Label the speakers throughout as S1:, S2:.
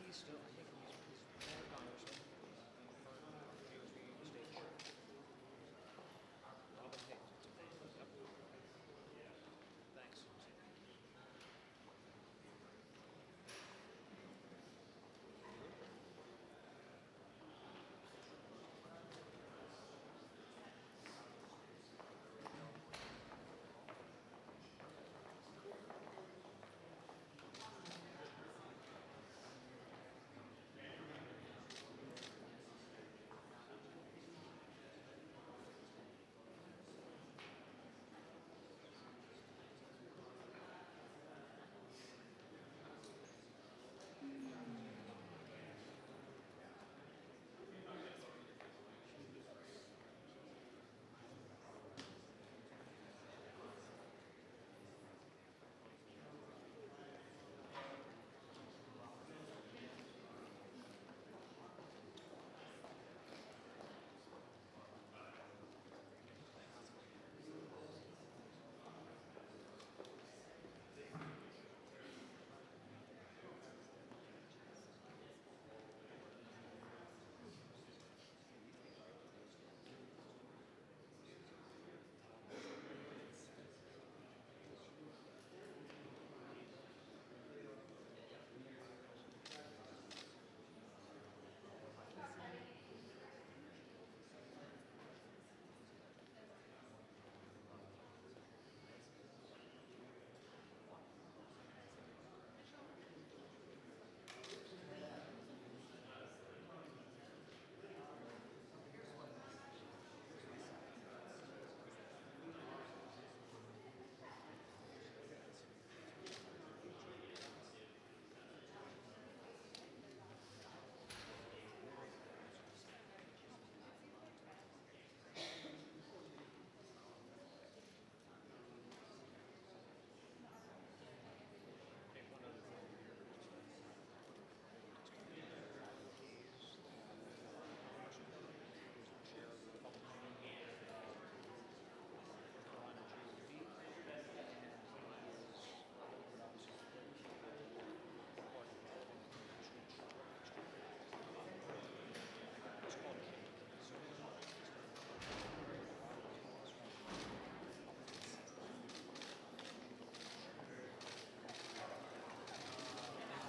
S1: He's still, I think he's more congressman, state chair. Robin Hayes. Yep.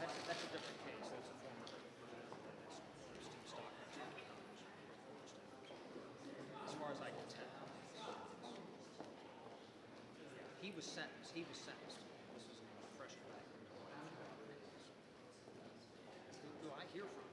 S1: Thanks. That's a different case. That's a former Steve Stockton. As far as I can tell. He was sentenced. This is a fresh record. Who do I hear from?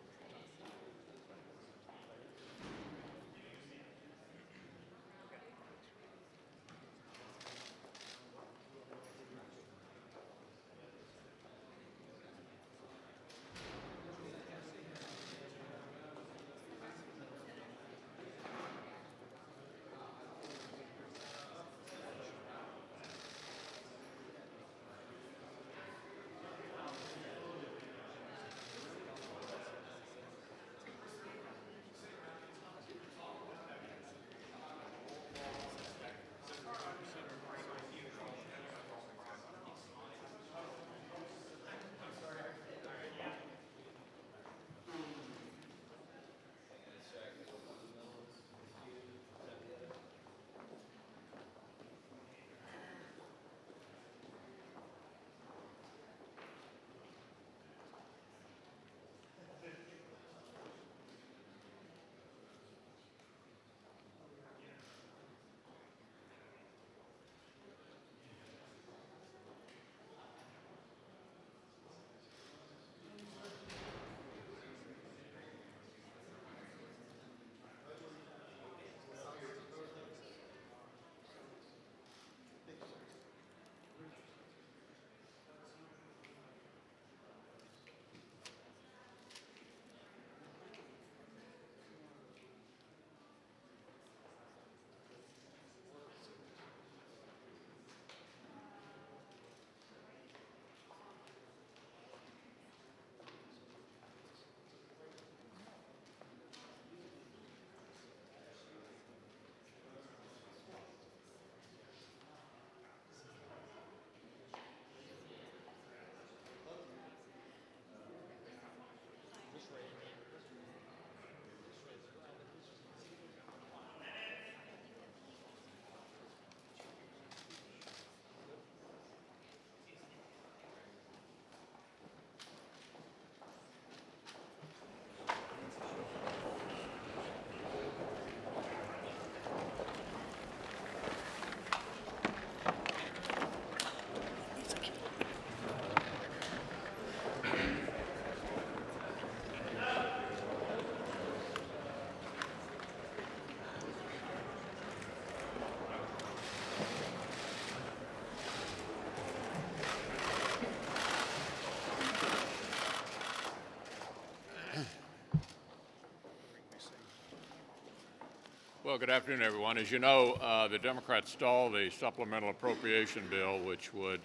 S2: Well, good afternoon, everyone. As you know, the Democrats stalled the supplemental appropriation bill, which would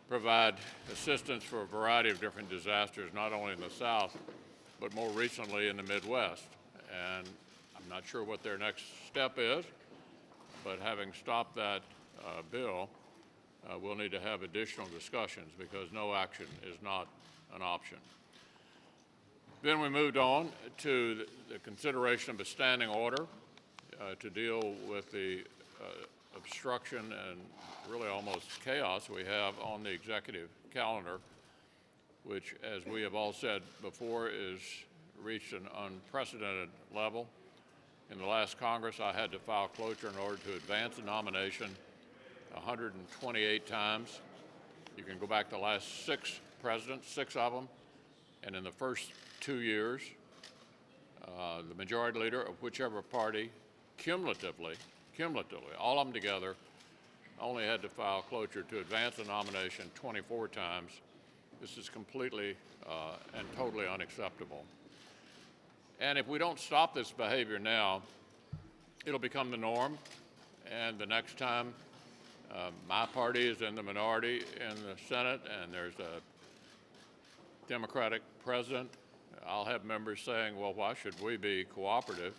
S2: provide assistance for a variety of different disasters, not only in the South, but more recently in the Midwest. And I'm not sure what their next step is, but having stopped that bill, we'll need to have additional discussions because no action is not an option. Then we moved on to the consideration of a standing order to deal with the obstruction and really almost chaos we have on the executive calendar, which, as we have all said before, is reached an unprecedented level. In the last Congress, I had to file cloture in order to advance a nomination 128 times. You can go back to the last 6 presidents, 6 of them, and in the first 2 years, the majority leader of whichever party cumulatively, all of them together, only had to file cloture to advance a nomination 24 times. This is completely and totally unacceptable. And if we don't stop this behavior now, it'll become the norm. And the next time my party is in the minority in the Senate and there's a Democratic president, I'll have members saying, well, why should we be cooperative?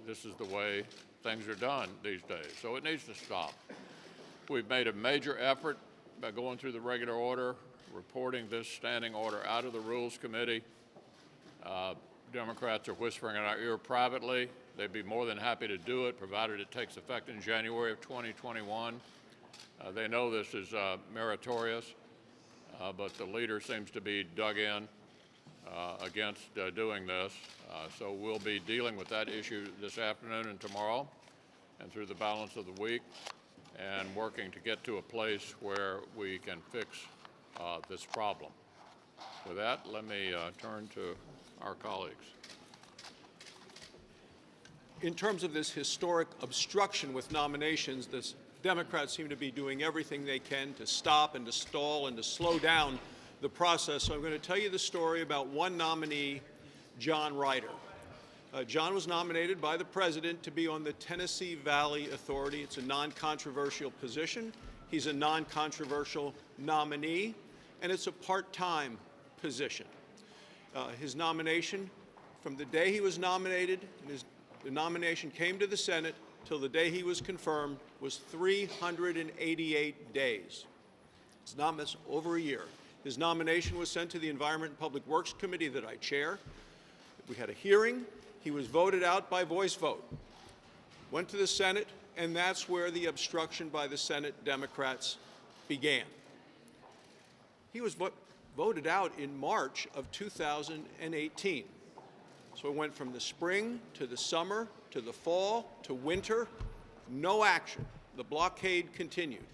S2: This is the way things are done these days. So it needs to stop. We've made a major effort by going through the regular order, reporting this standing order out of the Rules Committee. Democrats are whispering in our ear privately. They'd be more than happy to do it, provided it takes effect in January of 2021. They know this is meritorious, but the leader seems to be dug in against doing this. So we'll be dealing with that issue this afternoon and tomorrow and through the balance of the week and working to get to a place where we can fix this problem. With that, let me turn to our colleagues.
S3: In terms of this historic obstruction with nominations, the Democrats seem to be doing everything they can to stop and to stall and to slow down the process. So I'm going to tell you the story about one nominee, John Ryder. John was nominated by the president to be on the Tennessee Valley Authority. It's a non-controversial position. He's a non-controversial nominee, and it's a part-time position. His nomination, from the day he was nominated, and the nomination came to the Senate till the day he was confirmed, was 388 days. It's not over a year. His nomination was sent to the Environment and Public Works Committee that I chair. We had a hearing. He was voted out by voice vote. Went to the Senate, and that's where the obstruction by the Senate Democrats began. He was voted out in March of 2018. So it went from the spring to the summer to the fall to winter, no action. The blockade continued.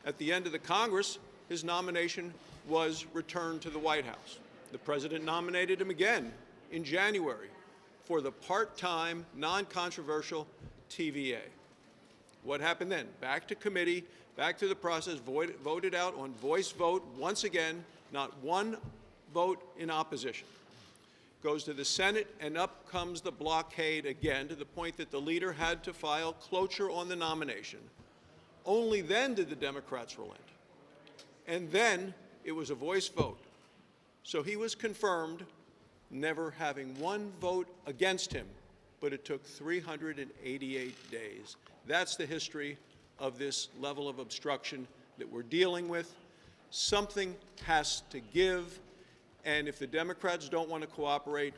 S3: At the end of the Congress, his nomination was returned to the White House. The president nominated him again in January for the part-time, non-controversial TVA. What happened then? Back to committee, back to the process, voted out on voice vote once again, not one vote in opposition. Goes to the Senate, and up comes the blockade again, to the point that the leader had to file cloture on the nomination. Only then did the Democrats relent. And then it was a voice vote. So he was confirmed, never having one vote against him, but it took 388 days. That's the history of this level of obstruction that we're dealing with. Something has to give, and if the Democrats don't want to cooperate,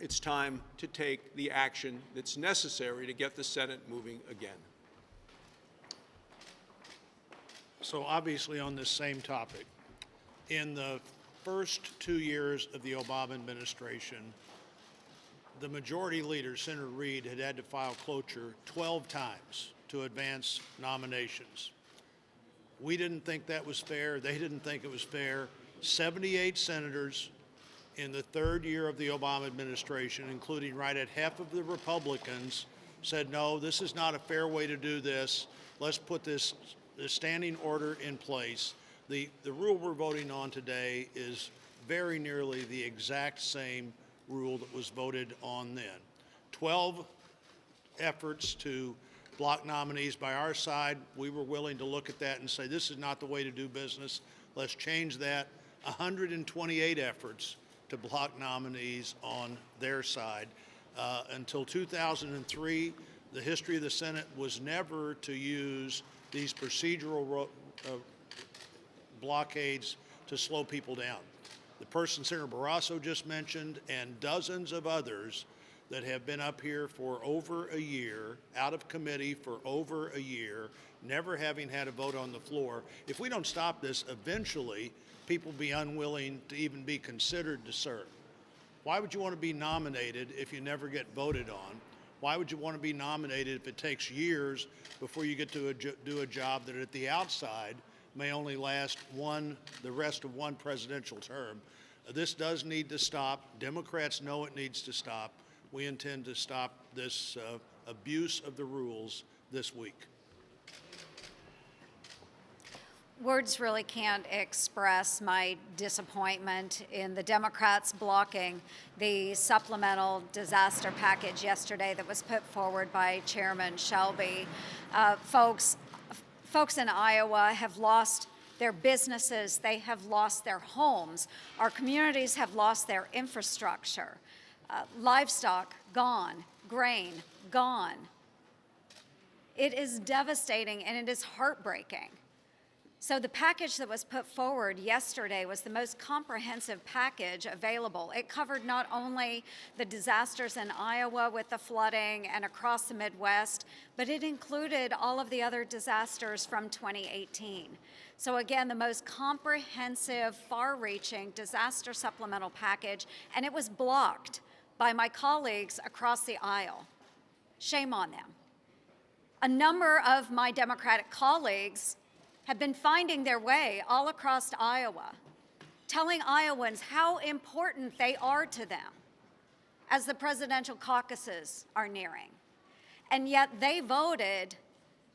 S3: it's time to take the action that's necessary to get the Senate moving again.
S4: So obviously on this same topic, in the first 2 years of the Obama administration, the majority leader, Senator Reid, had to file cloture 12 times to advance nominations. We didn't think that was fair. They didn't think it was fair. 78 senators in the third year of the Obama administration, including right at half of the Republicans, said, no, this is not a fair way to do this. Let's put this standing order in place. The rule we're voting on today is very nearly the exact same rule that was voted on then. 12 efforts to block nominees by our side. We were willing to look at that and say, this is not the way to do business. Let's change that. 128 efforts to block nominees on their side. Until 2003, the history of the Senate was never to use these procedural blockades to slow people down. The person Senator Barrasso just mentioned and dozens of others that have been up here for over a year, out of committee for over a year, never having had a vote on the floor. If we don't stop this, eventually people will be unwilling to even be considered to serve. Why would you want to be nominated if you never get voted on? Why would you want to be nominated if it takes years before you get to do a job that at the outside may only last the rest of one presidential term? This does need to stop. Democrats know it needs to stop. We intend to stop this abuse of the rules this week.
S5: Words really can't express my disappointment in the Democrats blocking the supplemental disaster package yesterday that was put forward by Chairman Shelby. Folks in Iowa have lost their businesses, they have lost their homes. Our communities have lost their infrastructure. Livestock gone, grain gone. It is devastating and it is heartbreaking. So the package that was put forward yesterday was the most comprehensive package available. It covered not only the disasters in Iowa with the flooding and across the Midwest, but it included all of the other disasters from 2018. So again, the most comprehensive, far-reaching disaster supplemental package, and it was blocked by my colleagues across the aisle. Shame on them. A number of my Democratic colleagues have been finding their way all across Iowa, telling Iowans how important they are to them as the presidential caucuses are nearing. And yet they voted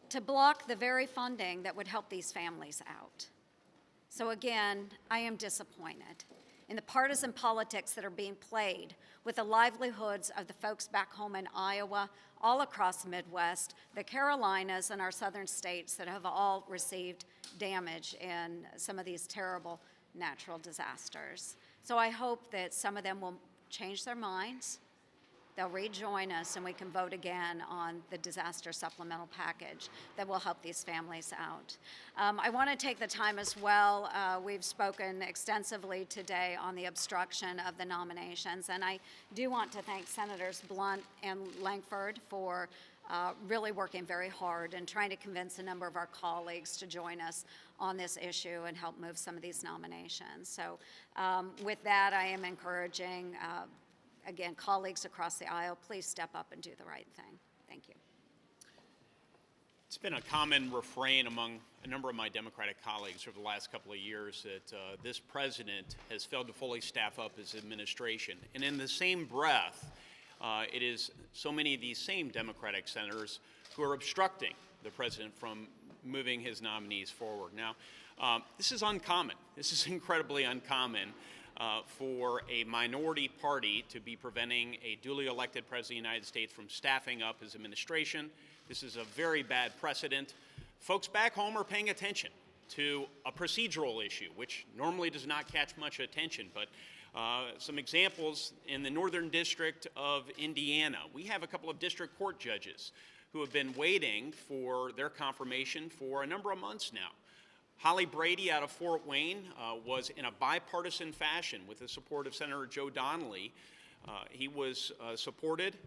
S5: to block the very funding that would help these families out. So again, I am disappointed in the partisan politics that are being played with the livelihoods of the folks back home in Iowa, all across the Midwest, the Carolinas, and our southern states that have all received damage in some of these terrible natural disasters. So I hope that some of them will change their minds, they'll rejoin us, and we can vote again on the disaster supplemental package that will help these families out. I want to take the time as well. We've spoken extensively today on the obstruction of the nominations, and I do want to thank Senators Blunt and Lankford for really working very hard and trying to convince a number of our colleagues to join us on this issue and help move some of these nominations. So with that, I am encouraging again, colleagues across the aisle, please step up and do the right thing. Thank you.
S6: It's been a common refrain among a number of my Democratic colleagues over the last couple of years that this president has failed to fully staff up his administration. And in the same breath, it is so many of these same Democratic senators who are obstructing the president from moving his nominees forward. Now, this is uncommon. This is incredibly uncommon. For a minority party to be preventing a duly elected President of the United States from staffing up his administration. This is a very bad precedent. Folks back home are paying attention to a procedural issue, which normally does not catch much attention. But some examples in the Northern District of Indiana. We have a couple of district court judges who have been waiting for their confirmation for a number of months now. Holly Brady out of Fort Wayne was in a bipartisan fashion with the support of Senator Joe Donnelly. He was supported.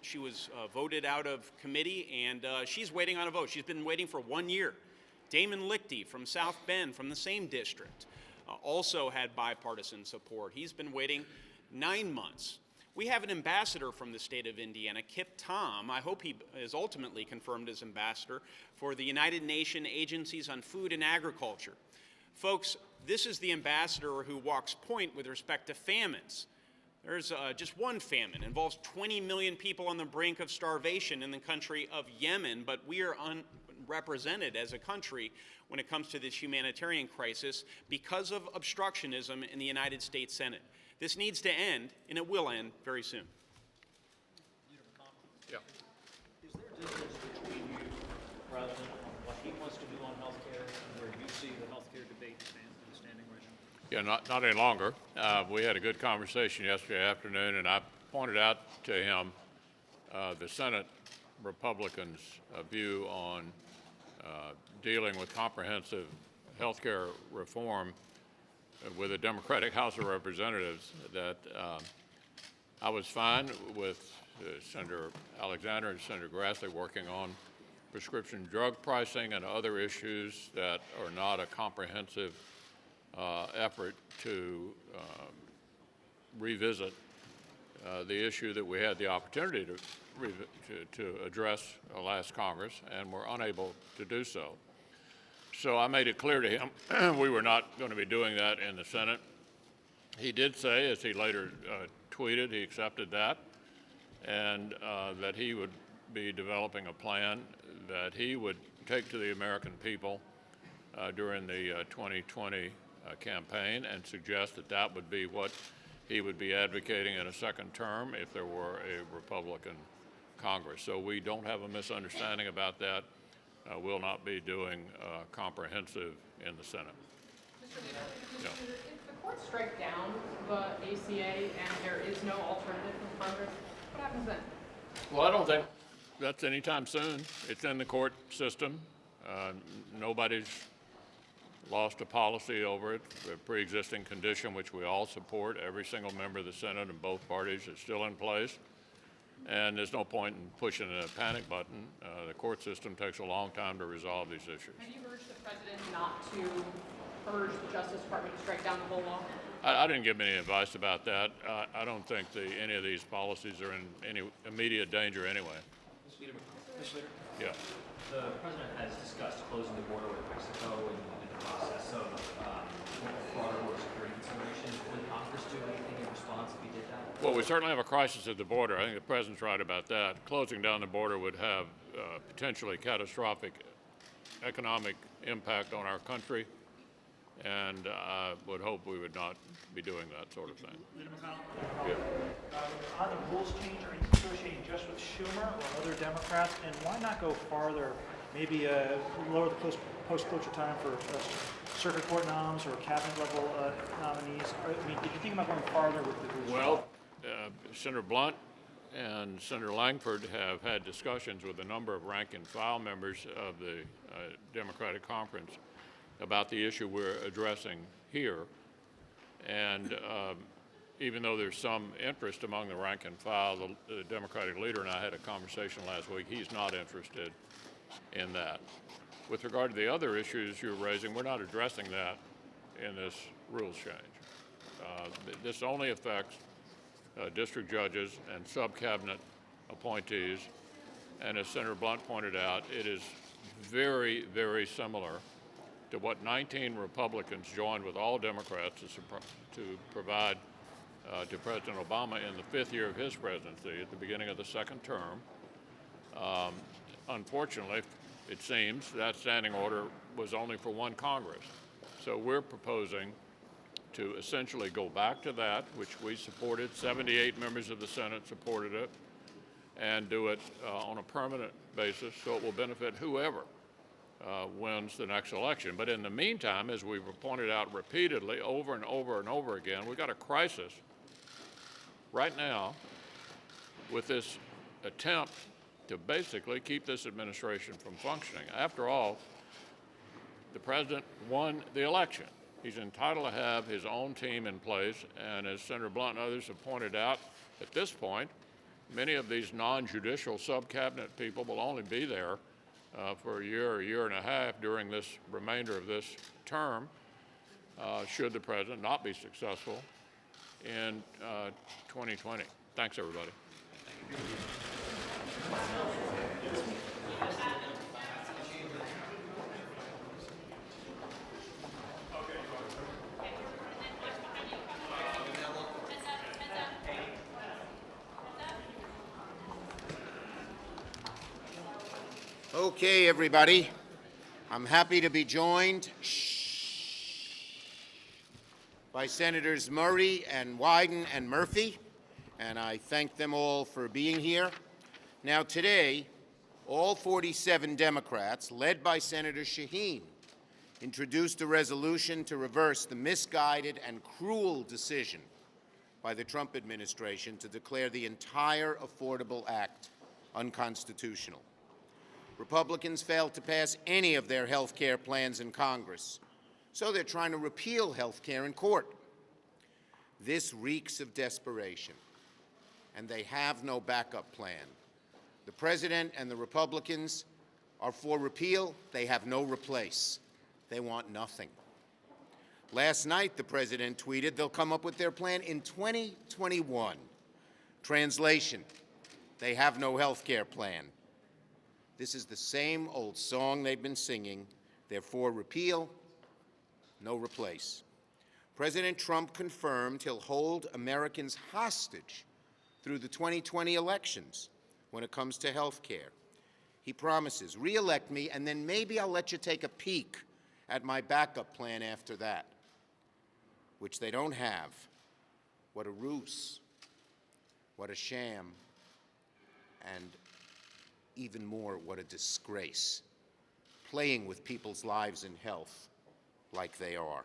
S6: She was voted out of committee, and she's waiting on a vote. She's been waiting for 1 year. Damon Lichty from South Bend, from the same district, also had bipartisan support. He's been waiting 9 months. We have an ambassador from the state of Indiana, Kip Tom. I hope he is ultimately confirmed as ambassador for the United Nations Agencies on Food and Agriculture. Folks, this is the ambassador who walks point with respect to famines. There's just one famine. It involves 20 million people on the brink of starvation in the country of Yemen, but we are unrepresented as a country when it comes to this humanitarian crisis because of obstructionism in the United States Senate. This needs to end, and it will end very soon.
S2: Yeah.
S1: Is there a distance between you, President, on what he wants to do on healthcare and where you see the healthcare debate standing right now?
S2: Yeah, not any longer. We had a good conversation yesterday afternoon, and I pointed out to him the Senate Republicans' view on dealing with comprehensive health care reform with the Democratic House of Representatives, that I was fine with Senator Alexander and Senator Grassley working on prescription drug pricing and other issues that are not a comprehensive effort to revisit the issue that we had the opportunity to address last Congress and were unable to do so. So I made it clear to him we were not going to be doing that in the Senate. He did say, as he later tweeted, he accepted that, and that he would be developing a plan that he would take to the American people during the 2020 campaign and suggest that that would be what he would be advocating in a second term if there were a Republican Congress. So we don't have a misunderstanding about that. We'll not be doing comprehensive in the Senate.
S7: Mr. Leader,
S2: Yeah.
S7: if the courts strike down the ACA and there is no alternative from Congress, what happens then?
S2: Well, I don't think that's anytime soon. It's in the court system. Nobody's lost a policy over it. A pre-existing condition which we all support. Every single member of the Senate and both parties is still in place. And there's no point in pushing a panic button. The court system takes a long time to resolve these issues.
S7: Have you urged the President not to urge the Justice Department to strike down the whole law?
S2: I didn't give him any advice about that. I don't think any of these policies are in any immediate danger anyway.
S1: Mr. Leader,
S2: Yeah.
S1: the President has discussed closing the border with Mexico in the process of broader border security considerations. Would Congress do anything in response if he did that?
S2: Well, we certainly have a crisis at the border. I think the President's right about that. Closing down the border would have potentially catastrophic economic impact on our country, and I would hope we would not be doing that sort of thing. Yeah.
S8: Are the rules change or negotiating just with Schumer or other Democrats? And why not go farther, maybe lower the post-cloture time for circuit court noms or cabinet level nominees? I mean, did you think about going farther with the rules?
S2: Well, Senator Blunt and Senator Langford have had discussions with a number of rank and file members of the Democratic Conference about the issue we're addressing here. And even though there's some interest among the rank and file, the Democratic leader and I had a conversation last week. He's not interested in that. With regard to the other issues you're raising, we're not addressing that in this rules change. This only affects district judges and sub-cabinet appointees. And as Senator Blunt pointed out, it is very, very similar to what 19 Republicans joined with all Democrats to provide to President Obama in the 5th year of his presidency at the beginning of the second term. Unfortunately, it seems that standing order was only for one Congress. So we're proposing to essentially go back to that, which we supported. 78 members of the Senate supported it, and do it on a permanent basis so it will benefit whoever wins the next election. But in the meantime, as we've pointed out repeatedly over and over and over again, we've got a crisis right now with this attempt to basically keep this administration from functioning. After all, the president won the election. He's entitled to have his own team in place, and as Senator Blunt and others have pointed out, at this point, many of these non-judicial sub-cabinet people will only be there for a year and a half during this remainder of this term, should the president not be successful in 2020. Thanks, everybody.
S9: Okay, everybody. I'm happy to be joined by Senators Murray and Wyden and Murphy, and I thank them all for being here. Now today, all 47 Democrats, led by Senator Shaheen, introduced a resolution to reverse the misguided and cruel decision by the Trump administration to declare the entire Affordable Act unconstitutional. Republicans failed to pass any of their health care plans in Congress, so they're trying to repeal health care in court. This reeks of desperation, and they have no backup plan. The President and the Republicans are for repeal. They have no replace. They want nothing. Last night, the President tweeted they'll come up with their plan in 2021. Translation, they have no health care plan. This is the same old song they've been singing. They're for repeal, no replace. President Trump confirmed he'll hold Americans hostage through the 2020 elections when it comes to health care. He promises, re-elect me, and then maybe I'll let you take a peek at my backup plan after that, which they don't have. What a ruse, what a sham, and even more, what a disgrace, playing with people's lives and health like they are.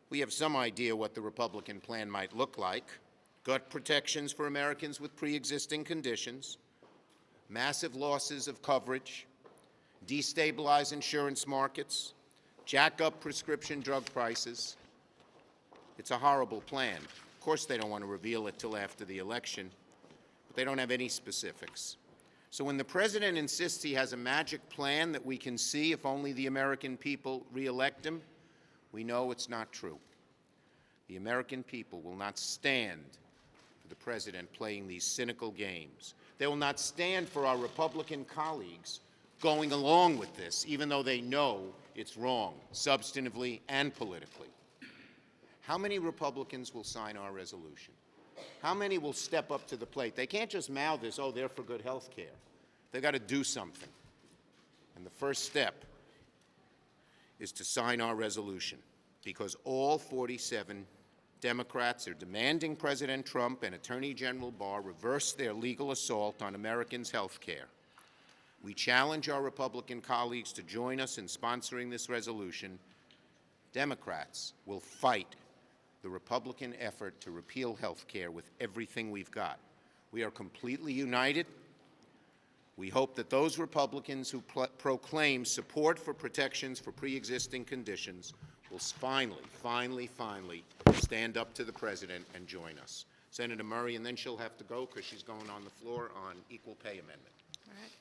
S9: We have some idea what the Republican plan might look like. Gut protections for Americans with pre-existing conditions, massive losses of coverage, destabilize insurance markets, jack up prescription drug prices. It's a horrible plan. Of course, they don't want to reveal it till after the election, but they don't have any specifics. So when the President insists he has a magic plan that we can see if only the American people re-elect him, we know it's not true. The American people will not stand for the President playing these cynical games. They will not stand for our Republican colleagues going along with this, even though they know it's wrong, substantively and politically. How many Republicans will sign our resolution? How many will step up to the plate? They can't just mouth this, oh, they're for good health care. They've got to do something. And the first step is to sign our resolution, because all 47 Democrats are demanding President Trump and Attorney General Barr reverse their legal assault on Americans' health care. We challenge our Republican colleagues to join us in sponsoring this resolution. Democrats will fight the Republican effort to repeal health care with everything we've got. We are completely united. We hope that those Republicans who proclaim support for protections for pre-existing conditions will finally stand up to the President and join us. Senator Murray, and then she'll have to go because she's going on the floor on equal pay amendment.
S10: All right.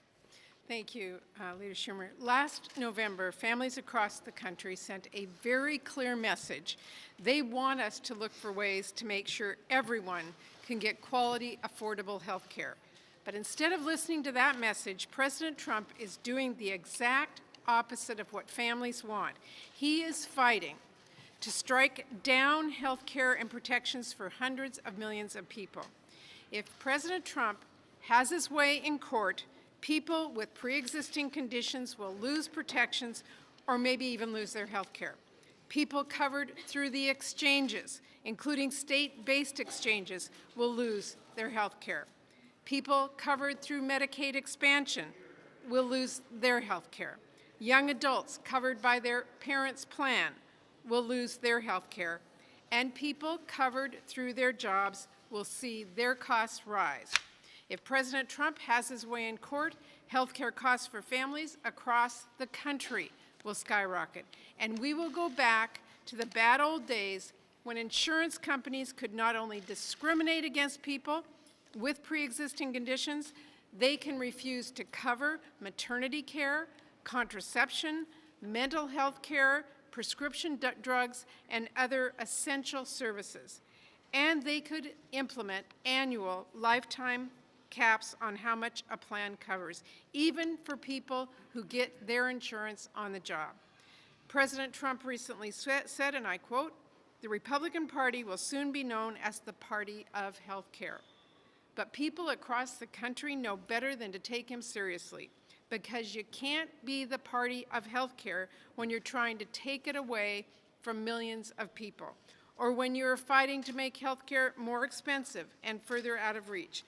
S10: Thank you, Leader Schumer. Last November, families across the country sent a very clear message. They want us to look for ways to make sure everyone can get quality, affordable health care. But instead of listening to that message, President Trump is doing the exact opposite of what families want. He is fighting to strike down health care and protections for hundreds of millions of people. If President Trump has his way in court, people with pre-existing conditions will lose protections or maybe even lose their health care. People covered through the exchanges, including state-based exchanges, will lose their health care. People covered through Medicaid expansion will lose their health care. Young adults covered by their parents' plan will lose their health care. And people covered through their jobs will see their costs rise. If President Trump has his way in court, health care costs for families across the country will skyrocket. And we will go back to the bad old days when insurance companies could not only discriminate against people with pre-existing conditions, they can refuse to cover maternity care, contraception, mental health care, prescription drugs, and other essential services. And they could implement annual lifetime caps on how much a plan covers, even for people who get their insurance on the job. President Trump recently said, and I quote, "The Republican Party will soon be known as the party of health care." But people across the country know better than to take him seriously, because you can't be the party of health care when you're trying to take it away from millions of people, or when you're fighting to make health care more expensive and further out of reach,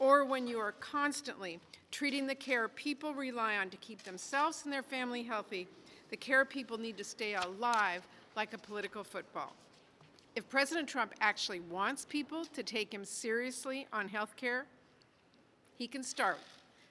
S10: or when you are constantly treating the care people rely on to keep themselves and their family healthy, the care people need to stay alive like a political football. If President Trump actually wants people to take him seriously on health care, he can start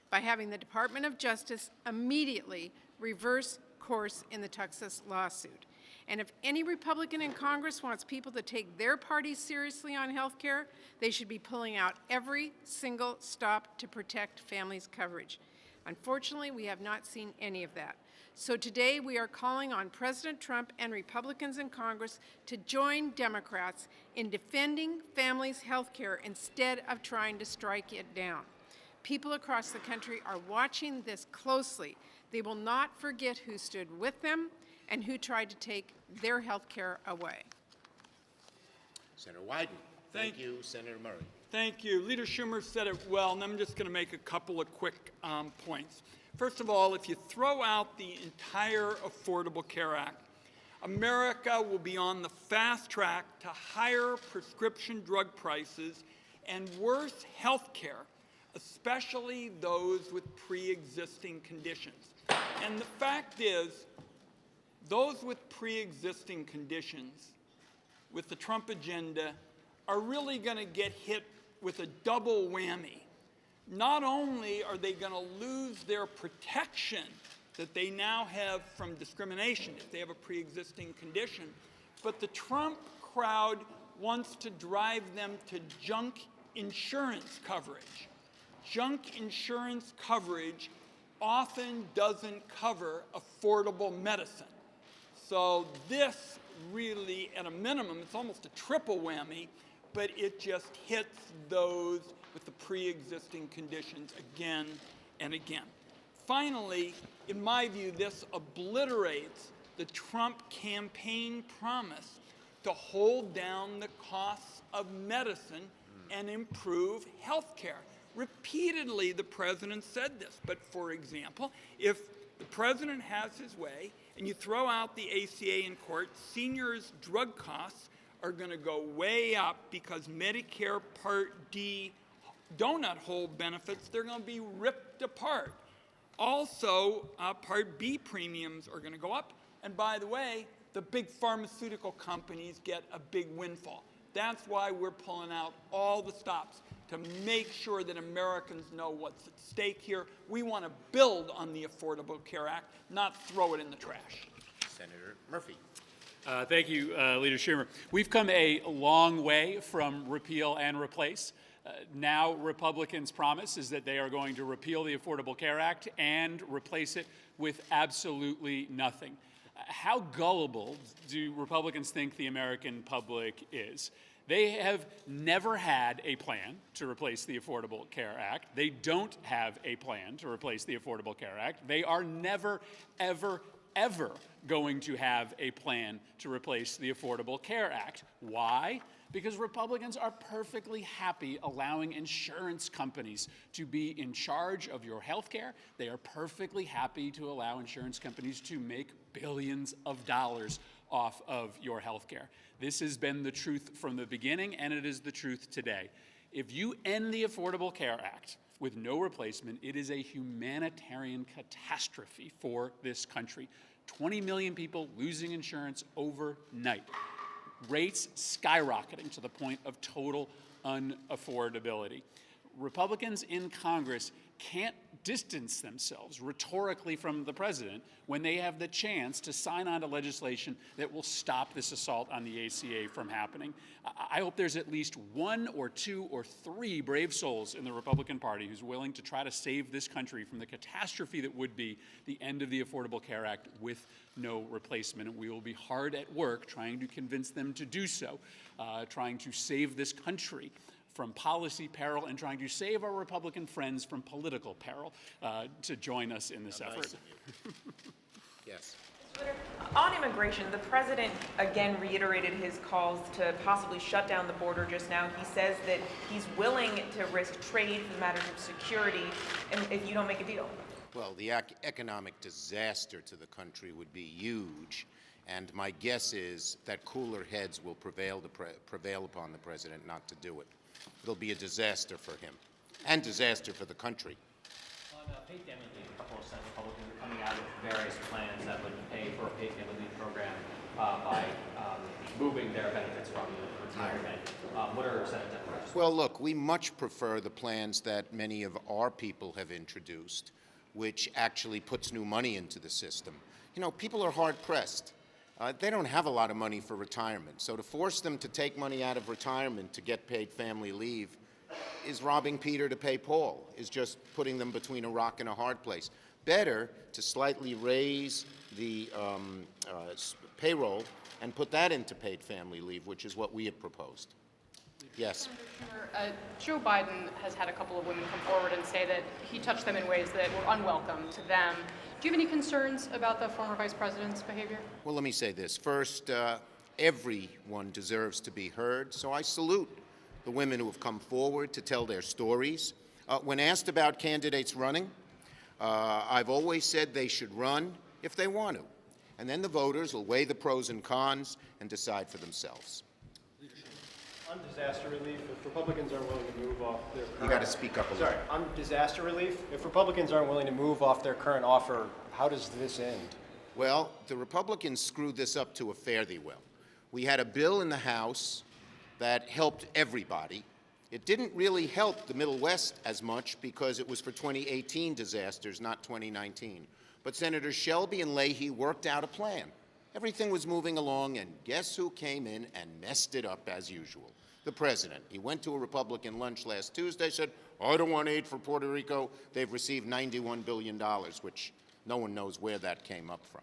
S10: by having the Department of Justice immediately reverse course in the Texas lawsuit. And if any Republican in Congress wants people to take their party seriously on health care, they should be pulling out every single stop to protect families' coverage. Unfortunately, we have not seen any of that. So today we are calling on President Trump and Republicans in Congress to join Democrats in defending families' health care instead of trying to strike it down. People across the country are watching this closely. They will not forget who stood with them and who tried to take their health care away.
S9: Senator Wyden. Thank you, Senator Murray.
S11: Thank you. Leader Schumer said it well, and I'm just going to make a couple of quick points. First of all, if you throw out the entire Affordable Care Act, America will be on the fast track to higher prescription drug prices and worse health care, especially those with pre-existing conditions. And the fact is, those with pre-existing conditions with the Trump agenda are really going to get hit with a double whammy. Not only are they going to lose their protection that they now have from discrimination if they have a pre-existing condition, but the Trump crowd wants to drive them to junk insurance coverage. Junk insurance coverage often doesn't cover affordable medicine. So this really, at a minimum, it's almost a triple whammy, but it just hits those with the pre-existing conditions again and again. Finally, in my view, this obliterates the Trump campaign promise to hold down the costs of medicine and improve health care. Repeatedly, the president said this, but for example, if the president has his way and you throw out the ACA in court, seniors' drug costs are going to go way up because Medicare Part D donut hole benefits, they're going to be ripped apart. Also, Part B premiums are going to go up. And by the way, the big pharmaceutical companies get a big windfall. That's why we're pulling out all the stops to make sure that Americans know what's at stake here. We want to build on the Affordable Care Act, not throw it in the trash.
S9: Senator Murphy.
S12: Thank you, Leader Schumer. We've come a long way from repeal and replace. Now Republicans' promise is that they are going to repeal the Affordable Care Act and replace it with absolutely nothing. How gullible do Republicans think the American public is? They have never had a plan to replace the Affordable Care Act. They don't have a plan to replace the Affordable Care Act. They are never, ever, ever going to have a plan to replace the Affordable Care Act. Why? Because Republicans are perfectly happy allowing insurance companies to be in charge of your health care. They are perfectly happy to allow insurance companies to make billions of dollars off of your health care. This has been the truth from the beginning, and it is the truth today. If you end the Affordable Care Act with no replacement, it is a humanitarian catastrophe for this country. 20 million people losing insurance overnight. Rates skyrocketing to the point of total unaffordability. Republicans in Congress can't distance themselves rhetorically from the president when they have the chance to sign on to legislation that will stop this assault on the ACA from happening. I hope there's at least one or two or three brave souls in the Republican Party who's willing to try to save this country from the catastrophe that would be the end of the Affordable Care Act with no replacement. And we will be hard at work trying to convince them to do so, trying to save this country from policy peril and trying to save our Republican friends from political peril to join us in this effort.
S9: Yes.
S13: On immigration, the president again reiterated his calls to possibly shut down the border just now. He says that he's willing to risk trade for matters of security and if you don't make a deal.
S9: Well, the economic disaster to the country would be huge, and my guess is that cooler heads will prevail upon the president not to do it. It'll be a disaster for him. and disaster for the country.
S1: On paid family leave, a couple of Senate Republicans are coming out with various plans that would pay for a paid family leave program by moving their benefits from retirement. What are Senate Democrats?
S9: Well, look, we much prefer the plans that many of our people have introduced, which actually puts new money into the system. You know, people are hard-pressed. They don't have a lot of money for retirement, so to force them to take money out of retirement to get paid family leave is robbing Peter to pay Paul, is just putting them between a rock and a hard place. Better to slightly raise the payroll and put that into paid family leave, which is what we have proposed. Yes.
S7: Schumer, Joe Biden has had a couple of women come forward and say that he touched them in ways that were unwelcome to them. Do you have any concerns about the former vice president's behavior?
S9: Well, let me say this. First, everyone deserves to be heard, so I salute the women who have come forward to tell their stories. When asked about candidates running, I've always said they should run if they want to, and then the voters will weigh the pros and cons and decide for themselves.
S14: On disaster relief, if Republicans aren't willing to move off their current...
S9: You got to speak up a little.
S14: Sorry, on disaster relief, if Republicans aren't willing to move off their current offer, how does this end?
S9: Well, the Republicans screwed this up to a fare thee well. We had a bill in the House that helped everybody. It didn't really help the Middle West as much because it was for 2018 disasters, not 2019. But Senators Shelby and Leahy worked out a plan. Everything was moving along, and guess who came in and messed it up as usual? The president. He went to a Republican lunch last Tuesday, said, I don't want aid for Puerto Rico. They've received $91 billion, which no one knows where that came up from.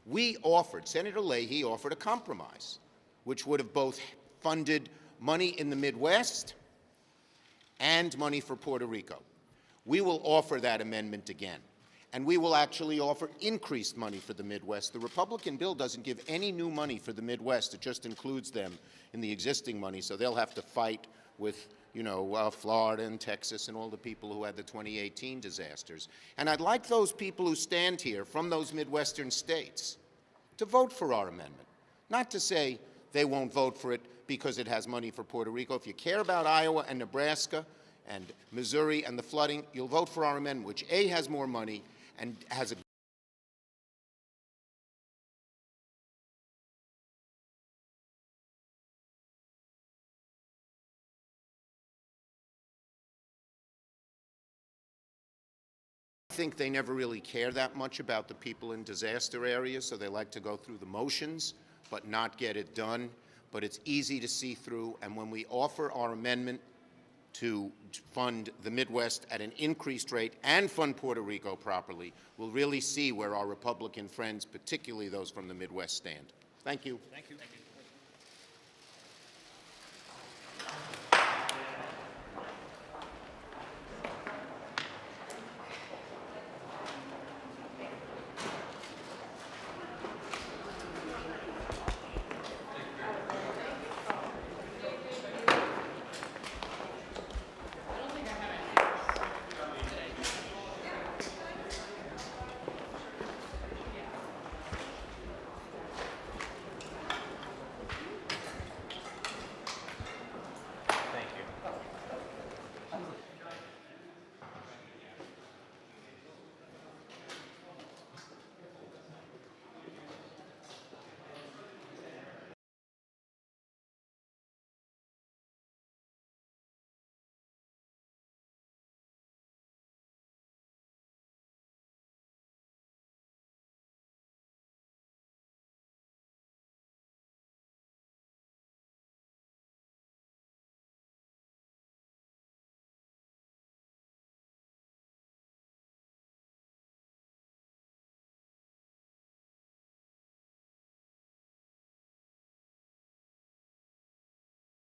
S9: We offered, Senator Leahy offered a compromise, which would have both funded money in the Midwest and money for Puerto Rico. We will offer that amendment again. And we will actually offer increased money for the Midwest. The Republican bill doesn't give any new money for the Midwest. It just includes them in the existing money, so they'll have to fight with, you know, Florida and Texas and all the people who had the 2018 disasters. And I'd like those people who stand here from those Midwestern states to vote for our amendment, not to say they won't vote for it because it has money for Puerto Rico. If you care about Iowa and Nebraska and Missouri and the flooding, you'll vote for our amendment, which A, has more money, and has a I think they never really care that much about the people in disaster areas, so they like to go through the motions but not get it done. But it's easy to see through, and when we offer our amendment to fund the Midwest at an increased rate and fund Puerto Rico properly, we'll really see where our Republican friends, particularly those from the Midwest, stand. Thank you.
S6: Thank you.